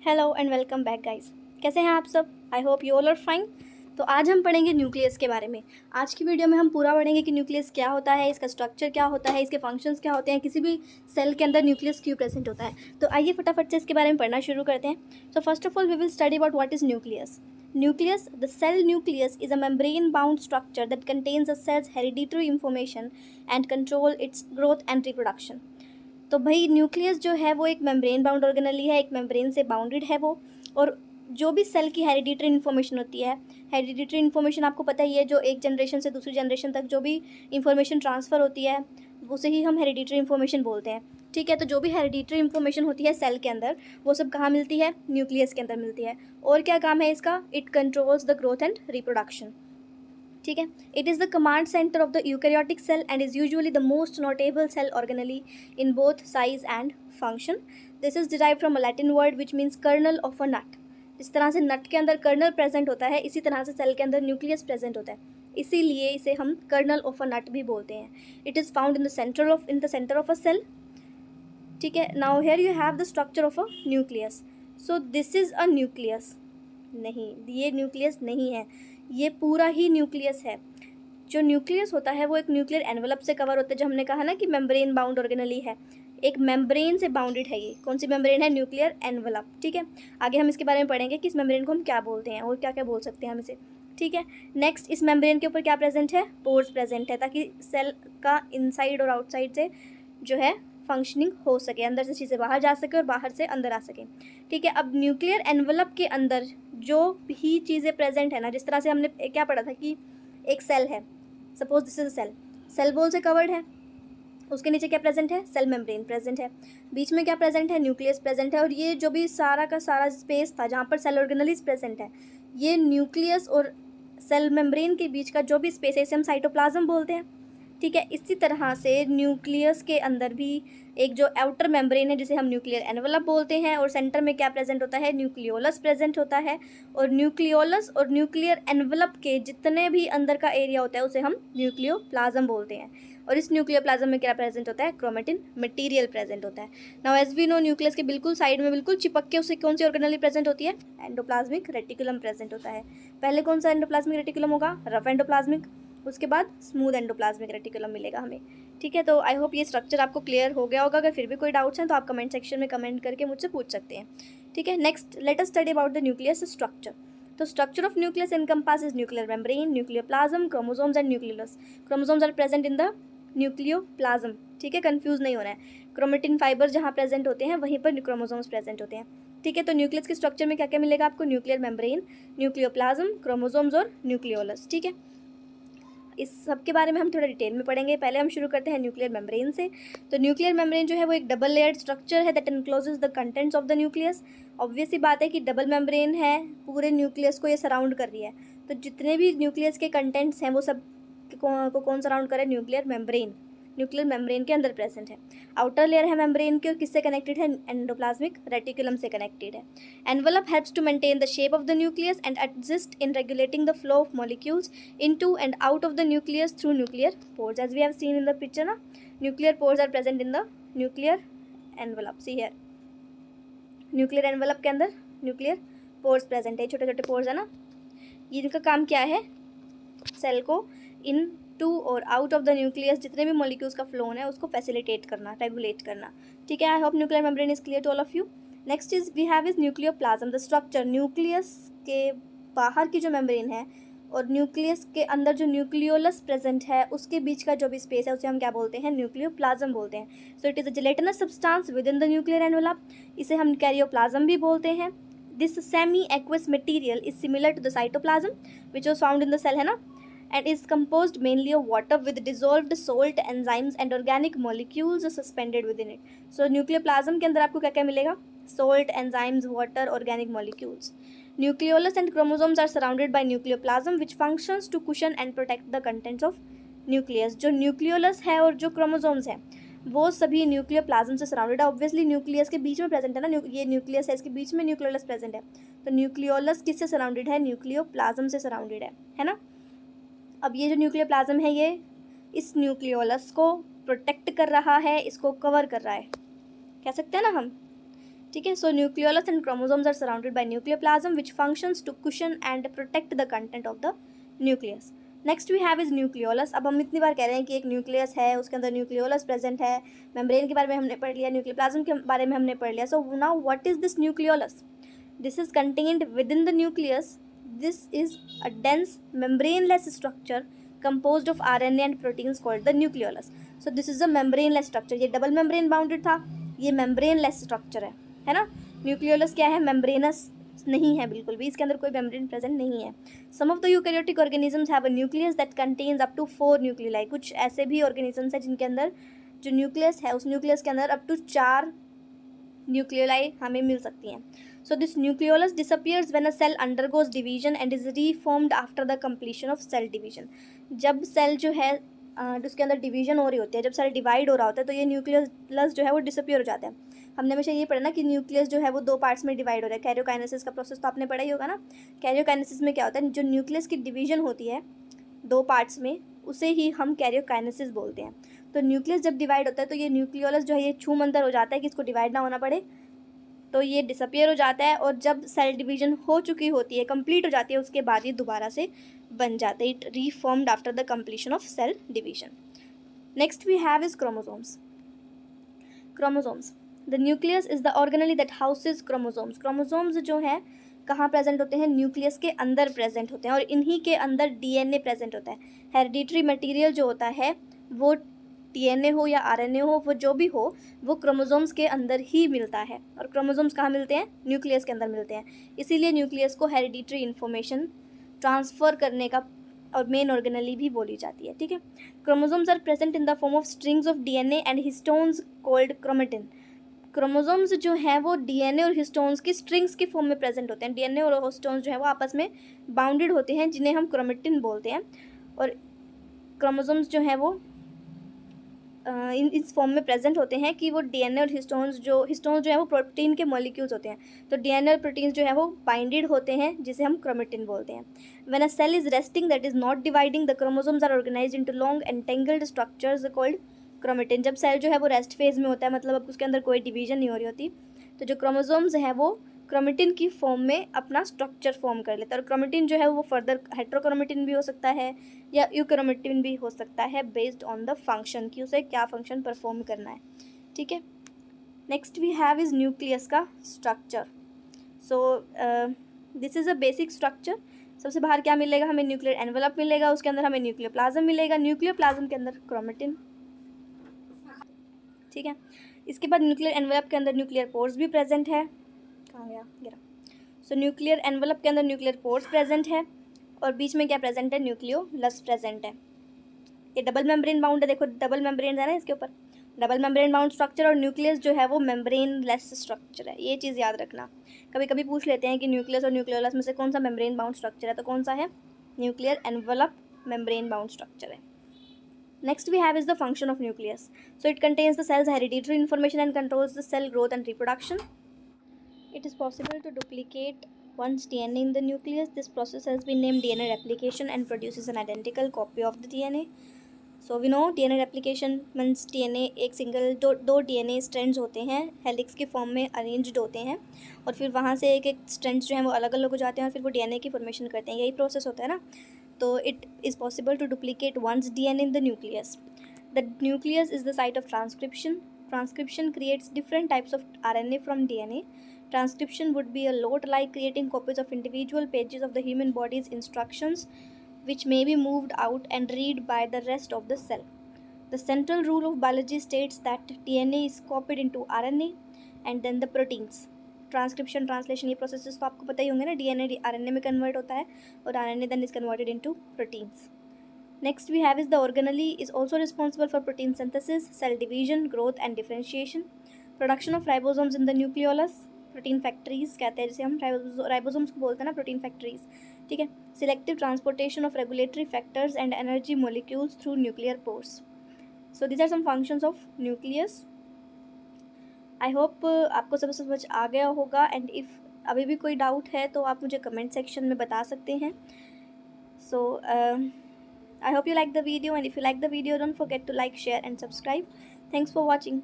Hello and welcome back guys. कैसे हैं आप सब? I hope you all are fine. तो आज हम पढ़ेंगे न्यूक्लियस के बारे में। आज की वीडियो में हम पूरा पढ़ेंगे कि न्यूक्लियस क्या होता है, इसका स्ट्रक्चर क्या होता है, इसके फंक्शंस क्या होते हैं, किसी भी सेल के अंदर न्यूक्लियस क्यों प्रेजेंट होता है। तो आइए फटाफट से इसके बारे में पढ़ना शुरू करते हैं। So first of all we will study about what is nucleus. Nucleus, the cell nucleus is a membrane-bound structure that contains a cell's hereditary information and control its growth and reproduction. तो भाई nucleus जो है वो एक membrane bound organelle है, एक membrane से bounded है वो। और जो भी सेल की हेरिडिटरी इन्फॉर्मेशन होती है, हेरिडिटरी इन्फॉर्मेशन आपको पता ही है, जो एक जनरेशन से दूसरी जनरेशन तक जो भी इंफॉर्मेशन ट्रांसफ़र होती है उसे ही हम हेरिडिटरी इन्फॉर्मेशन बोलते हैं। ठीक है, तो जो भी हेरिडिटरी इन्फॉर्मेशन होती है सेल के अंदर वो सब कहाँ मिलती है? न्यूक्लियस के अंदर मिलती है। और क्या काम है इसका? It controls the growth and reproduction. ठीक है, it is the command center of the eukaryotic cell and is usually the most notable cell organelle in both size and function. This is derived from a Latin word which means kernel of a nut. जिस तरह से नट के अंदर colonel present होता है, इसी तरह से सेल के अंदर न्यूक्लियस प्रेजेंट होता है, इसीलिए इसे हम कर्नल ऑफ अ नट भी बोलते हैं। It is found in the centre of a cell. ठीक है, now here you have the structure of a nucleus. So this is a nucleus. नहीं, ये न्यूक्लियस नहीं है, ये पूरा ही न्यूक्लियस है। जो न्यूक्लियस होता है वो एक न्यूक्लियर एनवलप से कवर होता है, जो हमने कहा ना कि मेम्ब्रेन बाउंड ऑर्गेनली है, एक मेम्ब्रेन से बाउंडेड है। ये कौन सी मेम्ब्रेन है? Nuclear envelope. ठीक है, आगे हम इसके बारे में पढ़ेंगे कि इस मेम्ब्रेन को हम क्या बोलते हैं और क्या क्या बोल सकते हैं हम इसे। ठीक है, नेक्स्ट, इस मेम्ब्रेन के ऊपर क्या प्रेजेंट है? पोर्स प्रेजेंट है, ताकि सेल का इनसाइड और आउटसाइड से जो है फंक्शनिंग हो सके, अंदर से चीज़ें बाहर जा सके और बाहर से अंदर आ सके। ठीक है, अब न्यूक्लियर एनवलप के अंदर जो भी चीज़ें प्रेजेंट है ना, जिस तरह से हमने क्या पढ़ा था कि एक सेल है, suppose this is a cell, cell wall से कवर्ड है, उसके नीचे क्या प्रेजेंट है? सेल मेम्ब्रेन प्रेजेंट है, बीच में क्या प्रेजेंट है? न्यूक्लियस प्रेजेंट है। और ये जो भी सारा का सारा स्पेस था जहाँ पर सेल ऑर्गेनलीज प्रेजेंट है, ये न्यूक्लियस और सेल मेम्ब्रेन के बीच का जो भी स्पेस है इसे हम साइटोप्लाज्म बोलते हैं। ठीक है, इसी तरह से न्यूक्लियस के अंदर भी एक जो आउटर मेम्ब्रेन है जिसे हम न्यूक्लियर एनवलप बोलते हैं, और सेंटर में क्या प्रेजेंट होता है? न्यूक्लियोलस प्रेजेंट होता है। और न्यूक्लियोलस और न्यूक्लियर एनवलप के जितने भी अंदर का एरिया होता है उसे हम न्यूक्लियोप्लाज्म बोलते हैं। और इस न्यूक्लियोप्लाज्म में क्या प्रेजेंट होता है? क्रोमेटिन मटेरियल प्रेजेंट होता है। Now as we know, nucleus के बिल्कुल साइड में बिल्कुल चिपक के उसे कौन सी ऑर्गेनली प्रेजेंट होती है? एंडोप्लाज्मिक रेटिकुलम प्रेजेंट होता है। पहले कौन सा एंडोप्लाज्मिक रेटिकुलम होगा? रफ एंडोप्लाज्मिक, उसके बाद स्मूथ एंडोप्लाज्मिक रेटिकुलम मिलेगा हमें। ठीक है, तो आई होप ये स्ट्रक्चर आपको क्लियर हो गया होगा। अगर फिर भी कोई डाउट्स हैं तो आप कमेंट सेक्शन में कमेंट करके मुझसे पूछ सकते हैं। ठीक है, next let us study about the nucleus structure. तो structure of nucleus encompasses nuclear membrane, nucleoplasm, chromosomes and nucleolus. Chromosomes are present in the nucleoplasm. ठीक है, कंफ्यूज नहीं होना है। क्रोमेटिन फाइबर जहाँ प्रेजेंट होते हैं वहीं पर क्रोमोसोम्स प्रेजेंट होते हैं। ठीक है, तो न्यूक्लियस के स्ट्रक्चर में क्या क्या मिलेगा आपको? न्यूक्लियर मेम्ब्रेन, न्यूक्लियोप्लाज्म, क्रोमोसोम्स और न्यूक्लियोलस। ठीक है, इस सब के बारे में हम थोड़ा डिटेल में पढ़ेंगे। पहले हम शुरू करते हैं न्यूक्लियर मेम्ब्रेन से। तो न्यूक्लियर मेम्ब्रेन जो है वो एक डबल लेयर्ड स्ट्रक्चर है that encloses the contents of the nucleus. Obvious सी बात है कि डबल मेम्ब्रेन है, पूरे न्यूक्लियस को ये सराउंड कर रही है, तो जितने भी न्यूक्लियस के कंटेंट्स हैं वो सब को कौन सराउंड करे? Nuclear membrane. न्यूक्लियर मेम्ब्रेन के अंदर प्रेजेंट है। आउटर लेयर है मेम्ब्रेन की और किससे कनेक्टेड है? एंडोप्लाज्मिक रेटिकुलम से कनेक्टेड है। Envelope helps to maintain the shape of the nucleus and exist in regulating the flow of molecules into and out of the nucleus through nuclear pores, as we have seen in the picture na. Nuclear pores are present in the nuclear envelope. See here, nuclear envelope के अंदर nuclear pores present है, छोटे छोटे pores है ना। ये इनका काम क्या है? सेल को इन टू और आउट ऑफ द न्यूक्लियस जितने भी मॉलिक्यूल्स का फ्लो है उसको फैसिलिटेट करना, रेगुलेट करना। ठीक है, I hope nuclear membrane is clear to all of you. Next is we have is nucleoplasm, the structure. Nucleus के बाहर की जो मेम्ब्रेन है और न्यूक्लियस के अंदर जो न्यूक्लियोलस प्रेजेंट है उसके बीच का जो भी स्पेस है उसे हम क्या बोलते हैं? न्यूक्लियोप्लाज्म बोलते हैं। So it is a gelatinous substance within the nuclear envelope, इसे हम कैरियोप्लाज्म भी बोलते हैं। This semi aqueous material is similar to the cytoplasm which was found in the cell, है ना, and is composed mainly of water with dissolved salt, enzymes and organic molecules suspended within it. So nucleoplasm के अंदर आपको क्या क्या मिलेगा? Salt, enzymes, water, organic molecules. Nucleolus and chromosomes are surrounded by nucleoplasm which functions to cushion and protect the contents of nucleus. जो nucleolus है और जो chromosomes है वो सभी न्यूक्लियोप्लाज्म से सराउंडेड है। ऑब्वियसली न्यूक्लियस के बीच में प्रेजेंट है ना, ये न्यूक्लियस है, इसके बीच में न्यूक्लियोलस प्रेजेंट है, तो न्यूक्लियोलस किससे सराउंडेड है? न्यूक्लियोप्लाज्म से सराउंडेड है ना। अब ये जो न्यूक्लियोप्लाज्म है ये इस न्यूक्लियोलस को प्रोटेक्ट कर रहा है, इसको कवर कर रहा है, कह सकते हैं ना हम। ठीक है। So nucleolus and chromosomes are surrounded by nucleoplasm which functions to cushion and protect the content of the nucleus. Next we have is nucleolus. अब हम इतनी बार कह रहे हैं कि एक न्यूक्लियस है, उसके अंदर न्यूक्लियोलस प्रेजेंट है, मेम्ब्रेन के बारे में हमने पढ़ लिया, न्यूक्लियोप्लाज्म के बारे में हमने पढ़ लिया। So now what is this nucleolus? This is contained with in the nucleus. This is a dense membraneless structure composed of RNA and proteins called the nucleolus. So this is a membraneless structure. ये double membrane bounded था, ये membraneless structure है ना। Nucleolus क्या है? Membranes नहीं है बिल्कुल भी, इसके अंदर कोई मेम्ब्रेन प्रेजेंट नहीं है। Some of the eukaryotic organisms have a nucleus that contains up to 4 nuclei. कुछ ऐसे भी ऑर्गेनिजम्स हैं जिनके अंदर जो न्यूक्लियस है, उस न्यूक्लियस के अंदर अप टू 4 न्यूक्लियोलाई हमें मिल सकती हैं। So this nucleolus disappears when a cell undergoes division and is reformed after the completion of cell division. जब सेल जो है उसके अंदर डिवीजन हो रही होती है, जब सेल डिवाइड हो रहा होता है, तो ये न्यूक्लियस जो है वो डिसअपियर हो जाता है। हमने हमेशा ये पढ़ा ना कि न्यूक्लियस जो है वो 2 पार्ट्स में डिवाइड हो रहा है। कैरियोकाइनेसिस का प्रोसेस तो आपने पढ़ा ही होगा ना। कैरियोकाइनेसिस में क्या होता है, जो न्यूक्लियस की डिवीजन होती है 2 पार्ट्स में, उसे ही हम कैरियोकाइनेसिस बोलते हैं। तो न्यूक्लियस जब डिवाइड होता है तो ये न्यूक्लियोलस जो है ये छूम अंदर हो जाता है कि इसको डिवाइड ना होना पड़े, तो ये डिसअपियर हो जाता है। और जब सेल डिवीजन हो चुकी होती है, कंप्लीट हो जाती है, उसके बाद ये दोबारा से बन जाते हैं। It reformed after the completion of cell division. Next we have is chromosomes. Chromosomes, the nucleus is the organelle that houses chromosomes. Chromosomes जो है कहाँ प्रेजेंट होते हैं? न्यूक्लियस के अंदर प्रेजेंट होते हैं, और इन्हीं के अंदर डीएनए प्रेजेंट होता है। हेरिडिटरी मटेरियल जो होता है वो डीएनए हो या आरएनए हो, वो जो भी हो, वो क्रोमोसोम्स के अंदर ही मिलता है। और क्रोमोसोम्स कहाँ मिलते हैं? न्यूक्लियस के अंदर मिलते हैं। इसीलिए न्यूक्लियस को हेरिडिटरी इन्फॉर्मेशन ट्रांसफ़र करने का और मेन ऑर्गेनली भी बोली जाती है। ठीक है। Chromosomes are present in the form of strings of DNA and histones called chromatin. Chromosomes जो हैं वो डीएनए और हिस्टोन्स की स्ट्रिंग्स की फॉर्म में प्रेजेंट होते हैं। डीएनए और हिस्टोन्स जो है वो आपस में बाउंडेड होते हैं, जिन्हें हम क्रोमेटिन बोलते हैं। और क्रोमोसोम्स जो है वो इस फॉर्म में प्रेजेंट होते हैं कि वो डीएनए और हिस्टोन्स जो है वो प्रोटीन के मॉलिक्यूल्स होते हैं। तो डीएनए और प्रोटीन्स जो है वो बाइंडेड होते हैं, जिसे हम क्रोमेटिन बोलते हैं। When a cell is resting that is not dividing, the chromosomes are organised into long entangled structures called chromatin. जब सेल जो है वो रेस्ट फेज में होता है, मतलब अब उसके अंदर कोई डिवीजन नहीं हो रही होती, तो जो क्रोमोसोम्स हैं वो क्रोमेटिन की फॉर्म में अपना स्ट्रक्चर फॉर्म कर लेता है। और क्रोमेटिन जो है वो फर्दर हेट्रोक्रोमेटिन भी हो सकता है या यूक्रोमेटिन भी हो सकता है, बेस्ड ऑन द फंक्शन कि उसे क्या फंक्शन परफॉर्म करना है। ठीक है। Next we have is nucleus का structure. So this is a basic structure. सबसे बाहर क्या मिलेगा हमें? न्यूक्लियर एनवेलप मिलेगा, उसके अंदर हमें न्यूक्लियोप्लाज्म मिलेगा, न्यूक्लियोप्लाज्म के अंदर क्रोमेटिन। ठीक है। इसके बाद न्यूक्लियर एनवेलप के अंदर न्यूक्लियर पोर्स भी प्रेजेंट है। कहाँ गया? गिरा। सो न्यूक्लियर एनवेलप के अंदर न्यूक्लियर पोर्स प्रेजेंट है, और बीच में क्या प्रेजेंट है? न्यूक्लियोलस प्रेजेंट है। ये डबल मेम्ब्रेन बाउंड है, देखो डबल मेम्ब्रेन है ना इसके ऊपर, डबल मेम्ब्रेन बाउंड स्ट्रक्चर। और न्यूक्लियस जो है वो मेम्ब्रेन लेस स्ट्रक्चर है, ये चीज़ याद रखना। कभी कभी पूछ लेते हैं कि न्यूक्लियस और न्यूक्लियोलस में से कौन सा मेम्ब्रेन बाउंड स्ट्रक्चर है, तो कौन सा है? Nuclear envelope membrane bound structure है। Next we have is the function of nucleus. So it contains the cell's hereditary information and controls the cell growth and reproduction. It is possible to duplicate one's DNA in the nucleus. This process has been named DNA replication and produces an identical copy of the DNA. So we know DNA replication means DNA एक single दो DNA strands होते हैं, helix के form में arranged होते हैं, और फिर वहाँ से एक एक strands जो हैं वो अलग अलग हो जाते हैं और फिर वो DNA की फॉर्मेशन करते हैं। यही प्रोसेस होता है ना। तो it is possible to duplicate once DNA in the nucleus. The nucleus is the site of transcription. Transcription creates different types of RNA from DNA. Transcription would be a lot like creating copies of individual pages of the human body's instructions, which may be moved out and read by the rest of the cell. The central rule of biology states that DNA is copied into RNA and then the proteins. Transcription translation ये processes तो आपको पता ही होंगे ना। DNA RNA में convert होता है और RNA then is converted into proteins. Next we have is the organelle is also responsible for protein synthesis, cell division, growth and differentiation, production of ribosomes in the nucleolus, protein factories कहते हैं जिसे हम ribosomes को बोलते हैं ना, protein factories. ठीक है। Selective transportation of regulatory factors and energy molecules through nuclear pores. So these are some functions of nucleus. I hope आपको सब समझ आ गया होगा, एंड इफ़ अभी भी कोई डाउट है तो आप मुझे कमेंट सेक्शन में बता सकते हैं। So I hope you like the video, and if you like the video, don't forget to like, share and subscribe. Thanks for watching.